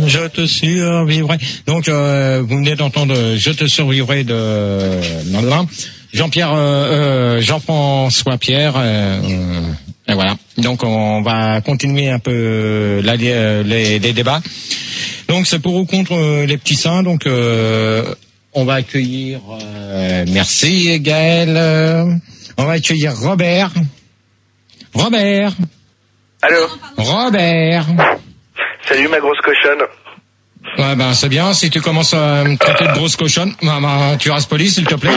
Je te survivrai. Donc, vous venez d'entendre Je te survivrai de Jean-François Pierre. Et voilà. Donc, on va continuer un peu les débats. Donc, c'est pour ou contre les petits seins. Donc, on va accueillir... merci, Gaël. On va accueillir Robert. Allô. Robert. Salut ma grosse cochonne. Ouais, ben c'est bien. Si tu commences à me traiter de grosse cochonne, tu restes poli, s'il te plaît.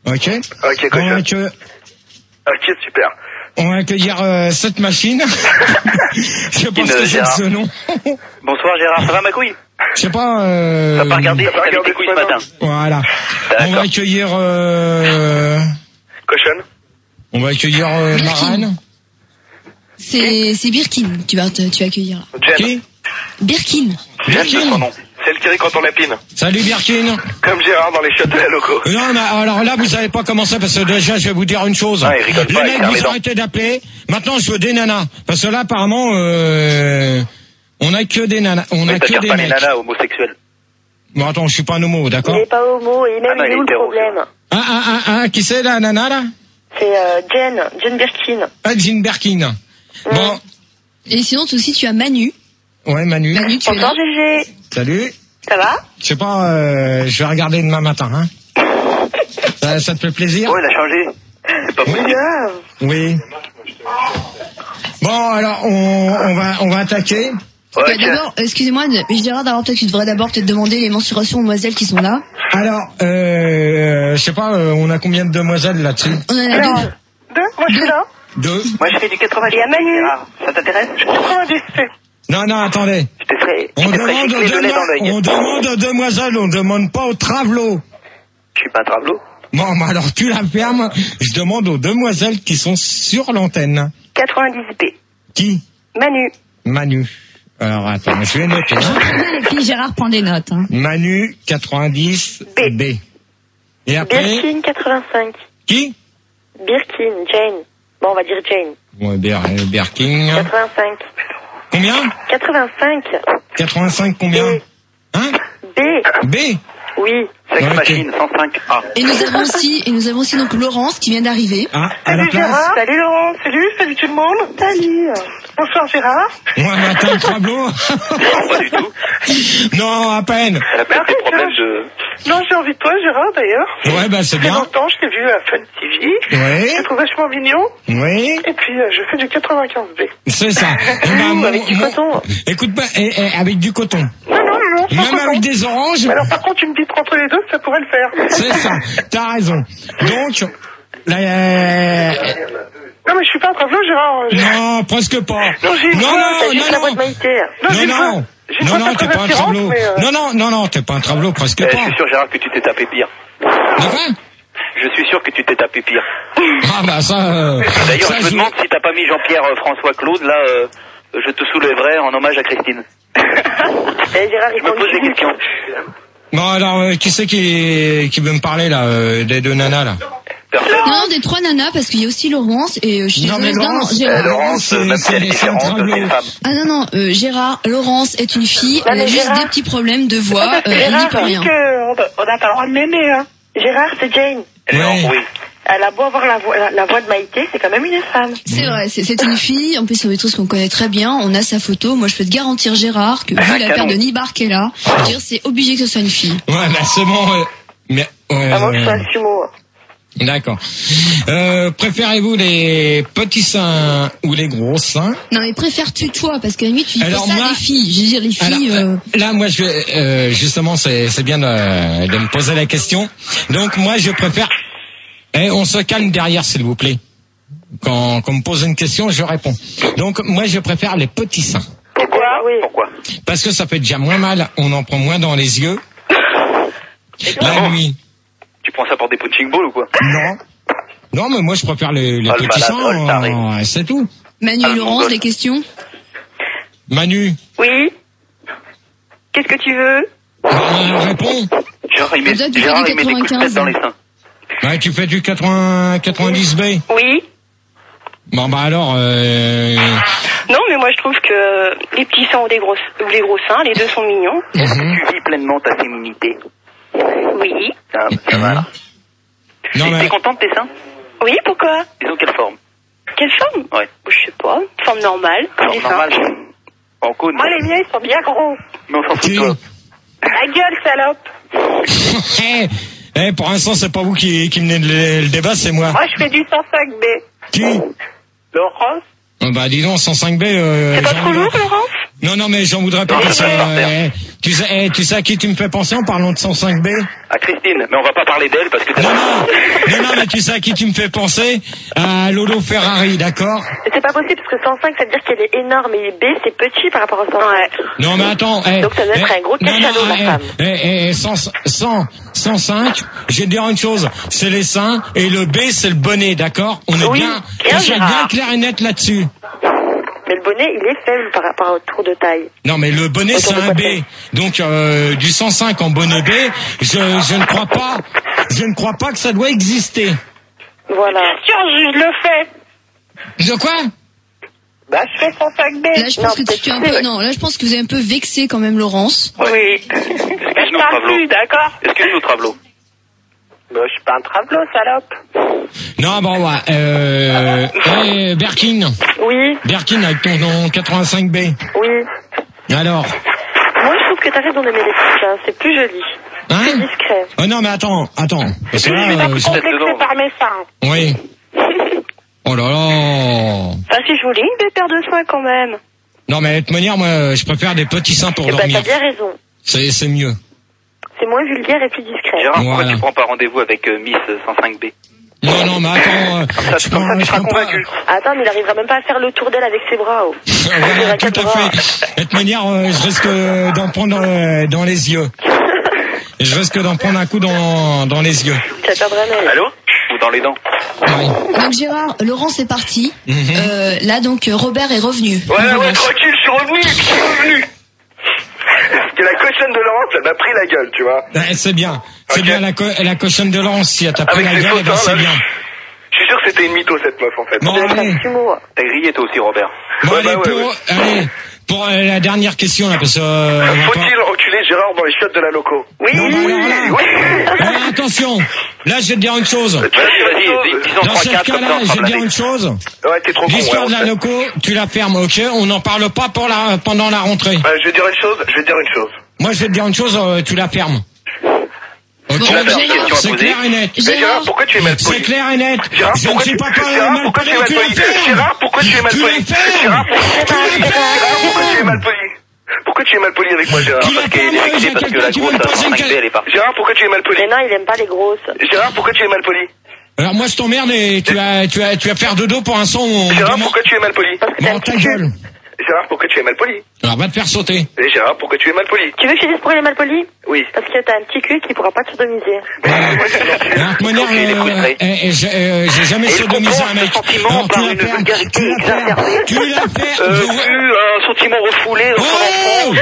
Ok. Ok, cochonne. Ok, super. On va accueillir cette machine. Je pense que c'est ce nom. Bonsoir Gérard, ça va ma couille? Je sais pas. T'as pas regardé si t'avais tes couilles ce matin. Voilà. On va accueillir. Cochonne. On va accueillir Marane. C'est Birkin, tu vas accueillir là. Qui? Birkin. Birkin, son nom. Celle qui rit quand on l'épine. Salut Birkin. Comme Gérard dans les châteaux locaux. Non, mais alors là, vous savez pas commencer parce que déjà, je vais vous dire une chose. Ah, il rigole pas, les mecs, vous arrêtez d'appeler. Maintenant, je veux des nanas. Parce que là, apparemment, on a que des nanas. On a que des pas mecs. les nanas homosexuels. Bon, attends, je suis pas un homo, d'accord? Il est pas homo, et même il est où le problème? Qui c'est la nana, là? C'est Jane Birkin. Ah, Jane Birkin. Bon. Et sinon, aussi, tu as Manu. Ouais, Manu. Manu, tu es là. Bonsoir GG. Salut. Ça va? Je sais pas, je vais regarder demain matin, hein. Ça te fait plaisir? Ouais, il a changé. C'est pas possible. Oui. Bon, alors, on va attaquer. Ouais, D'abord, excusez-moi, Gérard, d'abord, peut-être tu devrais demander les mensurations aux demoiselles qui sont là. Alors, je sais pas, on a combien de demoiselles là-dessus? On en a deux. Moi je suis là. 2. Moi je fais du 90. Il y a Manu. Gérard, ça t'intéresse? 90. Non, attendez. Je te ferai On gicler le lait dans l'œil. demande aux demoiselles, on demande pas aux travelots. Je suis pas un travelot. Bon, bah alors tu la fermes. Je demande aux demoiselles qui sont sur l'antenne. 90B. Qui? Manu. Alors attends, je vais noter. Les filles, Gérard prend des notes. Hein. Manu 90 B. Et après? Birkin 85. Qui? Birkin, Jane. Bon, on va dire Jane. Ouais, Birkin. 85. Combien? 85. 85 combien? Hein? B. Oui. Sex Ok. Machine 105A. Et nous avons aussi donc Laurence qui vient d'arriver. Ah, à la Salut place. Gérard. Salut Laurent. Salut tout le monde. Salut. Bonsoir Gérard. Ouais, mais attends, travelot. Non, pas du tout. Non, à peine. Elle a peut-être des problèmes de... Non, j'ai envie de toi Gérard d'ailleurs. Ouais, bah c'est Il y a bien. longtemps, je t'ai vu à Fun TV. Oui. Je te trouve vachement mignon. Oui. Et puis, je fais du 95B. C'est ça. Eh ben, Avec du coton. Écoute, avec du coton. Non, sans Même coton. avec des oranges. Mais alors par contre, tu me dis entre les deux, ça pourrait le faire. C'est ça. T'as raison. Donc, là, Non, mais je suis pas un travelot, Gérard. non, presque pas. Non, j'ai une voix, t'as juste la voix de non. Maïté. J'ai une voix- j'ai une voix T'es très pas un attirante, travelot. mais, Non, t'es pas un travelot, presque Je pas. suis sûr Gérard que tu t'es tapé pire. D'accord? Je suis sûr que tu t'es tapé pire. Ah bah ça. D'ailleurs, ça, je me demande si t'as pas mis Jean-Pierre François Claude, là, je te soulèverai en hommage à Christine. Et Gérard, il Je me pose des questions. Bon alors, qui c'est qui veut me parler là, des deux nanas là? Non, des trois nanas, parce qu'il y a aussi Laurence et je suis Non, mais désolée. Laurence, Gérard. Laurence, même si elle est différente, c'est une femme. Ah non, Gérard, Laurence est une fille, Non, elle a mais juste Gérard- des petits problèmes de voix, elle n'y Gérard peut dit rien. qu'on n'a pas le droit de m'aimer, hein. Gérard, c'est Jane. Ouais. Oui. Elle a beau avoir la voix de Maïté, c'est quand même une femme. C'est vrai, c'est une fille, en plus c'est des trucs qu'on connaît très bien, on a sa photo, moi je peux te garantir Gérard que vu la paire de nibards qu'elle a, je veux dire, c'est obligé que ce soit une fille. Ouais, bah c'est bon. Mais À moins que je sois un sumo. d'accord. Préférez-vous les petits seins ou les gros seins? Non mais préfères-tu toi, parce qu'à la limite tu dis Alors, ça moi- les filles, je veux dire les filles... Alors, là, moi, je vais, justement, c'est bien de me poser la question. Donc, moi, je préfère. On se calme derrière, s'il vous plaît. Quand on me pose une question, je réponds. Donc, moi, je préfère les petits seins. Pourquoi? Oui. Pourquoi? Parce que ça fait déjà moins mal, on en prend moins dans les yeux. La nuit. Tu prends ça pour des punching balls ou quoi? Non. Non, mais moi, je préfère les Oh, le petits malade, oh, le taré. seins. C'est tout. Manu Ah, et le Laurence, mongol. des questions? Manu, Oui. Qu'est-ce que tu veux? réponds. Genre, il met, Toi, tu fais Gérard, du il met des coups de 95, tête dans les seins. Ouais, tu fais du 90B. Oui. Bon, bah alors, Non, mais moi je trouve que les petits seins ou les gros seins, les deux sont mignons. Est-ce que tu vis pleinement ta féminité? Oui. Ah, ça va. Non, mais... T'es contente de tes seins? Oui, pourquoi? Ils ont quelle forme? Quelle forme? Ouais. Je sais pas, forme normale. Forme normale. En cône. Moi les miens ils sont bien gros. Mais on s'en fout de toi. Ta gueule, salope. Pour l'instant, c'est pas vous qui menez le débat, c'est moi. Moi je fais du 105B. Qui? Laurence. Bah dis donc, 105B... c'est pas trop lourd, Laurence? Non, mais j'en voudrais pas. Tu sais à qui tu me fais penser en parlant de 105B? À Christine, mais on va pas parler d'elle parce que... Non, mais tu sais à qui tu me fais penser? À Lolo Ferrari, d'accord? C'est pas possible parce que 105 ça veut dire qu'elle est énorme et B c'est petit par rapport au 105. Non mais attends. Donc ça doit être un gros cachalot la femme. 105, je vais te dire une chose, c'est les seins et le B c'est le bonnet, d'accord? On est bien clair et net là-dessus. Mais le bonnet, il est faible par rapport au tour de taille. Non, mais le bonnet, c'est un B. Donc, du 105 en bonnet B, je ne crois pas que ça doit exister. Voilà. Bien sûr, je le fais. De quoi? Bah, je fais 105B. Là, je pense que tu es un peu, non, là, je pense que vous avez un peu vexé quand même, Laurence. Oui. Je parle plus, d'accord? Excuse-nous, Travelot. Bah, je suis pas un travelot, salope. Non, bon, ouais, Berkin. Oui. Berkin avec ton 85B. Oui. Alors? Moi, je trouve que t'as raison d'aimer les petits seins, c'est plus joli. Hein? C'est discret. Oh non, mais attends. Parce que là, complexé par mes seins. Oui. Oh là là. Ah, c'est joli, une belle paire de seins quand même. Non, mais de toute manière, moi, je préfère des petits seins pour dormir. Bah, t'as bien raison. C'est mieux. C'est moins vulgaire et plus discret. Gérard, pourquoi tu prends pas rendez-vous avec Miss 105B? Non, mais attends, tu seras convaincu. Attends, mais il arrivera même pas à faire le tour d'elle avec ses bras. Oh. Voilà, tout à fait. De toute manière, je risque d'en prendre dans les yeux. Je risque d'en prendre un coup dans les yeux. Ça perdrait même. Allô? Ou dans les dents? Oui. Donc Gérard, Laurence est parti. Là, donc, Robert est revenu. Ouais, tranquille, je suis revenu. Parce que la cochonne de Laurence, elle m'a pris la gueule, tu vois. Ouais, c'est bien. C'est bien la cochonne de Laurence, si elle t'a pris la gueule, ben c'est bien. Je suis sûr que c'était une mytho, cette meuf, en fait. Bon, allez. T'as grillé toi aussi, Robert. Bon, allez, pour la dernière question, là, parce que... Faut-il enculer Gérard dans les chiottes de la loco? Oui. Non, oui. Alors, attention. Là, je vais te dire une chose. Vas-y, disons 3-4. Dans ce cas-là, je vais te dire une chose. Ouais, t'es trop con. L'histoire de la loco, tu la fermes, ok? On n'en parle pas pendant la rentrée. Je vais dire une chose. Moi, je vais te dire une chose, tu la fermes. Ok, c'est clair et net. Gérard, pourquoi tu es mal poli? C'est clair et net. Je ne suis pas mal poli. Gérard, pourquoi tu es mal poli? Gérard, pourquoi tu es mal poli? Pourquoi tu es mal poli avec moi, Gérard? Parce qu'il est vexé parce que la grosse 105B, elle est partie. Gérard, pourquoi tu es mal poli? Mais non, il aime pas les grosses. Gérard, pourquoi tu es mal poli? Alors moi je t'emmerde et tu vas faire de dos pour un son. Gérard, pourquoi tu es mal poli? Bon, ta gueule. Gérard, pourquoi tu es mal poli? Alors va te faire sauter. Et Gérard, pourquoi tu es mal poli? Tu veux que je te dise pourquoi il est mal poli? Oui. Parce que t'as un petit cul qui pourra pas te sodomiser. De toute manière, j'ai jamais sodomisé un mec. Alors tu la fermes. Tu la fermes. Un sentiment refoulé dans son enfance.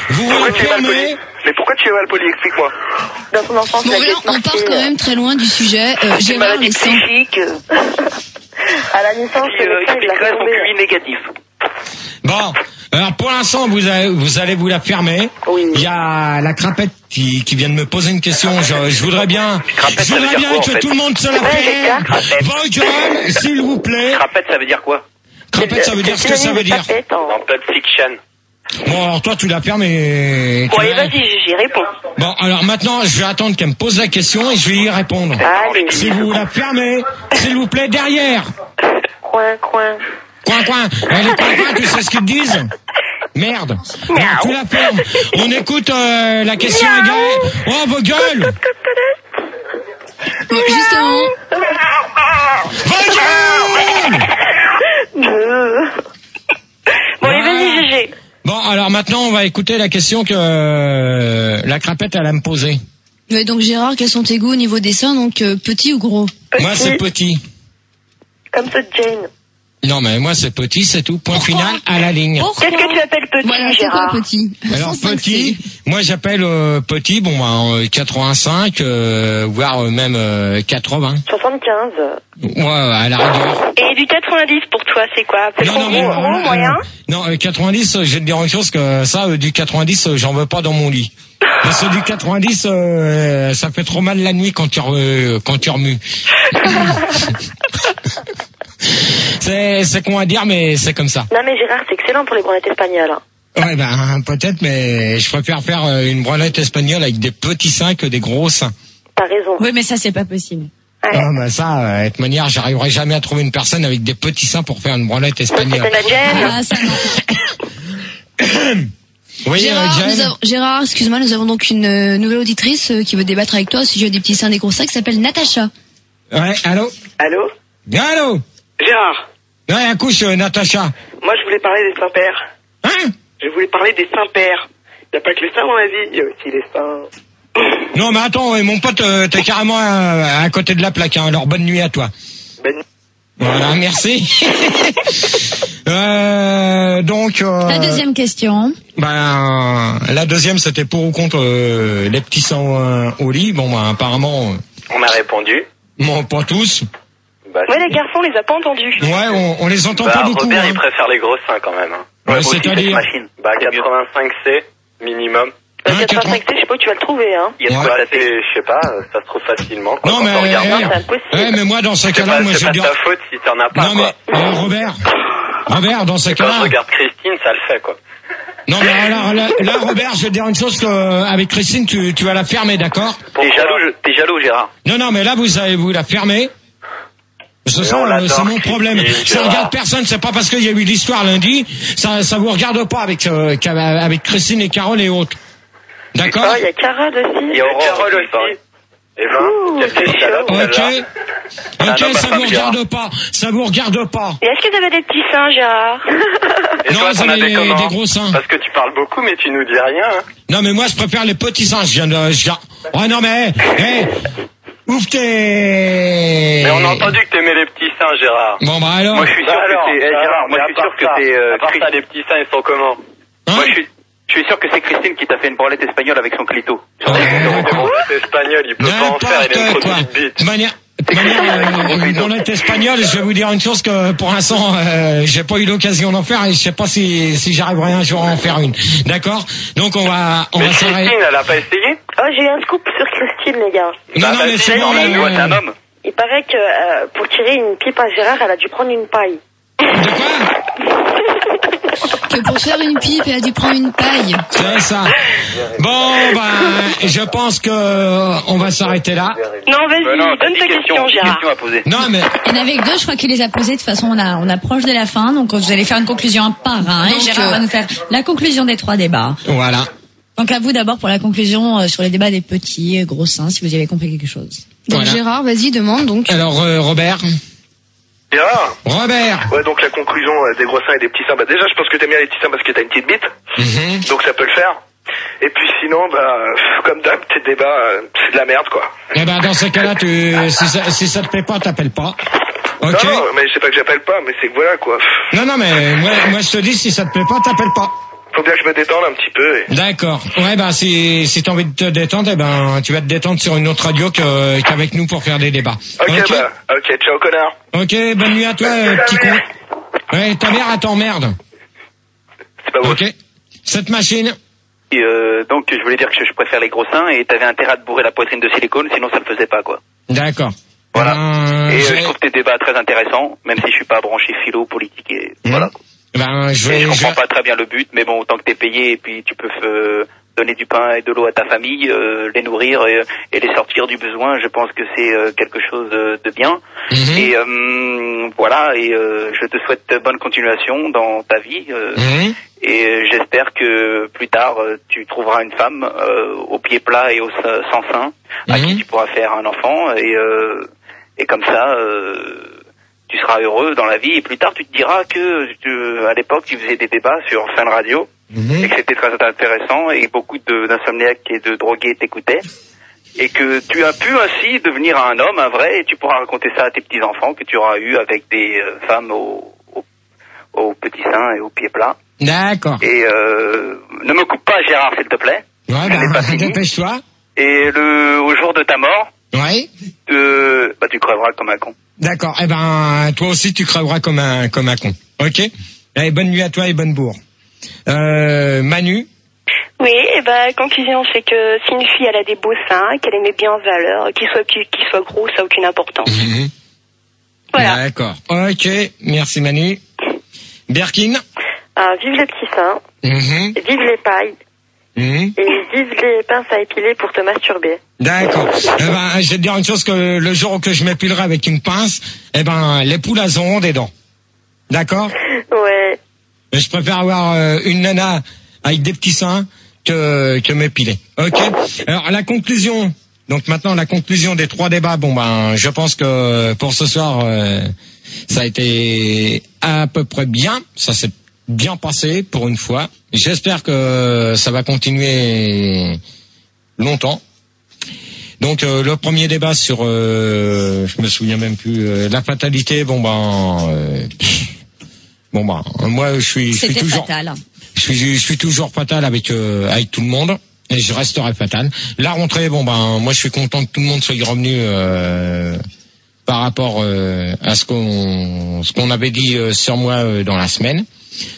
Vous Pourquoi la tu es mal poli? fermez. Mais pourquoi tu es mal poli? Explique-moi. Dans son enfance, Bon, là, on part quand même très loin du sujet. Gérard, les seins. Psychique. À la naissance, Qui expliquerait son QI négatif. Bon, alors pour l'instant, vous allez vous la fermer. Oui. Il y a la crapette qui vient de me poser une question. Je voudrais bien, que tout le monde se la ferme. Vos gueules, s'il vous plaît. Crapette, ça veut dire quoi? Crapette, ça veut dire ce que ça veut dire. Dans Pulp Fiction. Bon, alors toi, tu la fermes et... Bon, allez, vas-y, j'y réponds. Bon, alors maintenant, je vais attendre qu'elle me pose la question et je vais y répondre. Allez. Si vous la fermez, s'il vous plaît, derrière. Coin. Coin. Les coins, tu sais ce qu'ils te disent? Merde. Alors, tu la fermes. On écoute la question à Gaël. Oh, vos gueules. Justement. Vos gueules. Bon, allez, vas-y, GG. Bon, alors maintenant, on va écouter la question que la crapette, elle a me poser. Ouais, donc Gérard, quels sont tes goûts au niveau des seins, donc petit ou gros? Moi, c'est petit. Comme ça, Jane. Non, mais moi, c'est petit, c'est tout. Point final à la ligne. Qu'est-ce que tu appelles petit, Voilà, c'est Gérard? quoi petit? Alors 105, petit, moi j'appelle petit, 85, voire même 80. 75. Ouais, à la rigueur. Et Et du 90 pour toi, c'est quoi? C'est trop gros, moyen? Non, 90, je vais te dire une chose que ça, du 90, j'en veux pas dans mon lit. Parce que du 90, ça fait trop mal la nuit quand tu remues. C'est con à dire, mais c'est comme ça. Non mais Gérard, c'est excellent pour les branlettes espagnoles. Hein. Ouais, ben peut-être, mais je préfère faire une branlette espagnole avec des petits seins que des gros seins. T'as raison. Oui, mais ça, c'est pas possible. Ouais. Non, ben ça, de toute manière, j'arriverai jamais à trouver une personne avec des petits seins pour faire une branlette espagnole. C'est la gêne. Ah, ça, non. Oui, Gérard, excuse-moi, nous avons donc une nouvelle auditrice qui veut débattre avec toi au sujet des petits seins des gros seins qui s'appelle Natacha. Ouais, allô? Allô? Allô? Gérard, Ouais, accouche, Natacha. moi je voulais parler des saints-pères. Hein? Je voulais parler des saints-pères. Il n'y a pas que les seins dans la vie, il y a aussi les seins. Non, mais attends, mon pote, t'es carrément à côté de la plaque, hein. Alors, bonne nuit à toi. Voilà, merci. Donc. La deuxième question. Ben, la deuxième, c'était pour ou contre les petits seins au lit. Bon, ben, apparemment. On a répondu. Non, pas tous. Bah, Ouais, les garçons, on les a pas entendus. Ouais, on les entend pas beaucoup. Robert, Hein. il préfère les grosses seins quand même. Hein. Ouais, aussi, c'est-à-dire. Bah, 85C, minimum. Hein, 85C, je sais pas où tu vas le trouver, hein. Il y a Ouais. de quoi taper, je sais pas, ça se trouve facilement. Quoi, Non, quand mais, on regarde. Non, c'est impossible. ouais, mais moi, dans ce C'est cas-là, pas, moi, c'est je pas dis. ta faute si t'en as pas, Non, quoi. mais, Robert, dans ce Et quand je cas-là. regarde Christine, ça le fait, quoi. Non, mais alors, là, Robert, je vais te dire une chose avec Christine, tu vas la fermer, d'accord? T'es jaloux, Gérard. Non, mais là, vous la fermez. Ce Mais sont, on l'adore, c'est mon problème. Christine, Ça Gérard. regarde personne, c'est pas parce qu'il y a eu l'histoire lundi, ça vous regarde pas avec Christine et Carole et autres. D'accord? Oh, il y a Carole aussi. Il y a Carole aussi. Et ben, quelle salope, Ok. celle-là. Ok, non, ça ma vous femme, regarde pas. Ça vous regarde pas. Et est-ce que t'avais des petits seins, Gérard? Et Non, toi, vous t'en avez avais comment? des gros seins. Parce que tu parles beaucoup, mais tu nous dis rien, hein. Non, mais moi, je préfère les petits seins. Oh non, mais, ouvre tes... Mais on a entendu que t'aimais les petits seins, Gérard. Bon, bah alors. Moi, je suis sûr que t'es, Gérard, moi, je suis sûr que t'es, à part ça, les petits seins, ils sont comment? Hein? Moi, je suis sûr que c'est Christine qui t'a fait une branlette espagnole avec son clito. Oh, Une branlette espagnole, il peut pas en faire, il a une trop quoi. petite bite. De manière, une branlette espagnole, je vais vous dire une chose que pour l'instant, j'ai pas eu l'occasion d'en faire et je sais pas si j'arriverai un jour à en faire une. D'accord? Donc on va Mais s'arrêter. Christine, elle a pas essayé? Oh, j'ai eu un scoop sur Christine, les gars. Non, mais c'est bon. Toi, t'es un homme. Il paraît que pour tirer une pipe à Gérard, elle a dû prendre une paille. De quoi? Que pour faire une pipe, elle a dû prendre une paille. C'est ça. Bon, ben, je pense que on va s'arrêter là. Non, vas-y, Non, t'as donne dit ta question, Gérard. question à poser. Non, mais Il y en avait que deux, je crois qu'il les a posés. De toute façon, on approche de la fin, donc vous allez faire une conclusion par un. Donc, Et Gérard va nous faire la conclusion des 3 débats. voilà. Donc à vous d'abord pour la conclusion sur les débats des petits et gros seins, si vous y avez compris quelque chose. Donc Voilà. Gérard, vas-y, demande donc. Alors, Robert. Gérard? Robert. Ouais, donc la conclusion des gros seins et des petits seins. Bah déjà, je pense que t'aimes bien les petits seins parce que t'as une petite bite. Mhm. Donc ça peut le faire. Et puis sinon, comme d'hab, tes débats, c'est de la merde, quoi. Eh ben, dans ce cas-là, si ça te plaît pas, t'appelles pas. Ok. Non, mais c'est pas que j'appelle pas, mais c'est que voilà, quoi. Non, mais moi, je te dis, si ça te plaît pas, t'appelles pas. Faut bien que je me détende un petit peu. Et... D'accord. Ouais, ben, si t'as envie de te détendre, eh ben, tu vas te détendre sur une autre radio qu'avec nous pour faire des débats. Ok, ok, ciao, connard. Ok, bonne nuit à toi, petit con. Ouais, ta mère, elle t'emmerde. C'est pas bon. Ok. Cette machine. Donc, je voulais dire que je préfère les gros seins et t'avais intérêt à te bourrer la poitrine de silicone, sinon ça le faisait pas, quoi. D'accord. Voilà. Eh ben, Et je trouve tes débats très intéressants, même si je suis pas branché philo, politique et voilà. Ben, Je comprends pas très bien le but, mais bon, autant que t'es payé et puis tu peux donner du pain et de l'eau à ta famille, les nourrir et les sortir du besoin, je pense que c'est quelque chose de bien. Mhm. Et voilà, et je te souhaite bonne continuation dans ta vie. Mhm. Et j'espère que plus tard, tu trouveras une femme au pied plat et sans sein, à qui tu pourras faire un enfant. Et comme ça... tu seras heureux dans la vie et plus tard tu te diras que à l'époque tu faisais des débats sur Fun Radio et que c'était très intéressant et beaucoup d'insomniaques et de drogués t'écoutaient et que tu as pu ainsi devenir un homme, un vrai, et tu pourras raconter ça à tes petits-enfants que tu auras eu avec des femmes aux petits seins et aux pieds plats. D'accord. Et ne me coupe pas Gérard s'il te plaît. Ouais, Je n'ai pas fini. dépêche-toi. Et au jour de ta mort, Ouais. tu crèveras comme un con. D'accord. Eh ben, toi aussi, tu crèveras comme un con. Ok. Allez, bonne nuit à toi et bonne bourre. Manu. Oui, et conclusion, c'est que si une fille elle a des beaux seins, qu'elle les met bien en valeur, qu'il soit petit, qu'il soit gros, ça n'a aucune importance. Mmh. Voilà. D'accord. Ok. Merci Manu. Berkin. Vive les petits seins. Mmh. Vive les pailles. Mmh. Et vive les pinces à épiler pour te masturber. D'accord. Je vais te dire une chose, que le jour où je m'épilerai avec une pince, les poules elles auront des dents. D'accord? Ouais. Mais je préfère avoir une nana avec des petits seins que m'épiler. Ok. Alors la conclusion. Donc maintenant la conclusion des 3 débats. Je pense que pour ce soir ça a été à peu près bien. Ça s'est bien passé pour une fois. J'espère que ça va continuer longtemps. Donc le premier débat sur je me souviens même plus la fatalité. Moi je suis toujours fatal. Je suis toujours fatal avec tout le monde et je resterai fatal. La rentrée, moi je suis content que tout le monde soit revenu par rapport à ce qu'on avait dit sur moi dans la semaine.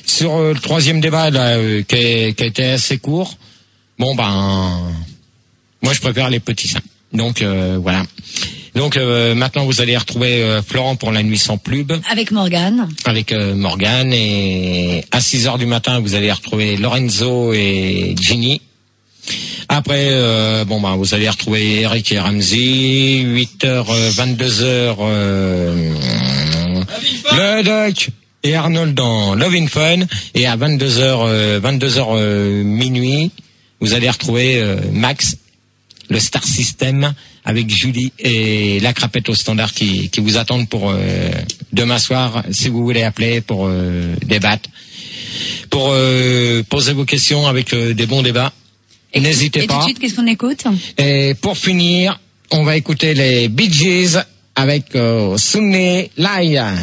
Sur le troisième débat là, qui a été assez court, moi je préfère les petits seins. Donc voilà. Donc maintenant vous allez retrouver Florent pour la nuit sans pub. Avec Morgane. Et à 6h du matin vous allez retrouver Lorenzo et Ginny. Après vous allez retrouver Eric et Ramsey. 8h 22h le Doc et Arnold dans Love in Fun. Et à 22h minuit vous allez retrouver Max, le Star System, avec Julie et la crapette au standard qui vous attendent pour demain soir, si vous voulez appeler pour débattre, pour poser vos questions avec des bons débats. N'hésitez pas. Et tout de suite, qu'est-ce qu'on écoute? Et pour finir, on va écouter les Bee Gees avec Sunny Laya.